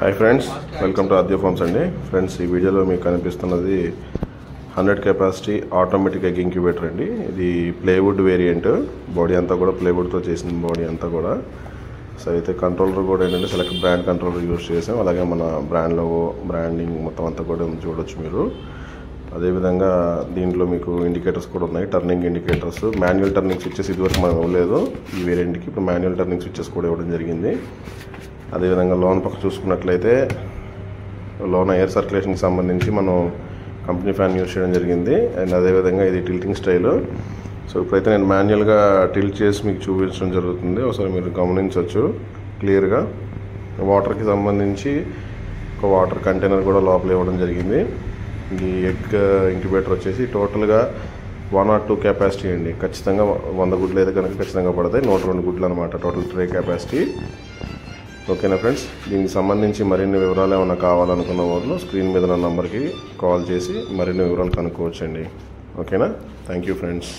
Hi friends, welcome to Aadya Farms అండి. Friends, ఈ వీడియోలో మీకు కనిపిస్తున్నది 100 కెపాసిటీ ఆటోమేటిక్ ఎగ్ ఇంక్యుబేటర్ అండి. ఇది ప్లేవుడ్ వేరియంట్. బాడీ అంతా కూడా ప్లేవుడ్తో చేసిన బాడీ అంతా కూడా. సో అయితే కంట్రోలర్ కూడా ఏంటంటే సెలెక్ట్ బ్రాండ్ కంట్రోలర్ యూజ్ చేసాం. అలాగే మన బ్రాండ్ లోగో, బ్రాండింగ్ మొత్తం అంతా కూడా చూడొచ్చు మీరు. అదేవిధంగా దీంట్లో మీకు ఇండికేటర్స్ కూడా ఉన్నాయి, turning indicators. Manual turning switches ఇదివరకు మనం ఇవ్వలేదు ఈ వేరియంట్కి. ఇప్పుడు మాన్యువల్ టర్నింగ్ స్విచ్చెస్ కూడా ఇవ్వడం జరిగింది. అదేవిధంగా లోన్ పక్క చూసుకున్నట్లయితే లోన్ ఎయిర్ సర్క్యులేషన్కి సంబంధించి మనం కంపెనీ ఫ్యాన్ యూజ్ చేయడం జరిగింది. అండ్ అదేవిధంగా ఇది టిల్టింగ్ స్టైల్. సో ఇప్పుడైతే నేను మాన్యువల్గా టిల్ట్ చేసి మీకు చూపించడం జరుగుతుంది. ఒకసారి మీరు గమనించవచ్చు క్లియర్గా. వాటర్కి సంబంధించి ఒక వాటర్ కంటైనర్ కూడా లోపల ఇవ్వడం జరిగింది. ఈ ఎగ్ ఇంక్యుబేటర్ వచ్చేసి టోటల్గా 1 or 2 కెపాసిటీ అండి. ఖచ్చితంగా 100 గుడ్లు అయితే కనుక ఖచ్చితంగా పడతాయి. 102 గుడ్లు అనమాట టోటల్ ట్రే కెపాసిటీ. ఓకేనా ఫ్రెండ్స్, దీనికి సంబంధించి మరిన్ని వివరాలు ఏమైనా కావాలనుకున్న వాళ్ళు స్క్రీన్ మీద నా నంబర్కి కాల్ చేసి మరిన్ని వివరాలు కనుక్కోవచ్చండి. ఓకేనా, థ్యాంక్ యూ ఫ్రెండ్స్.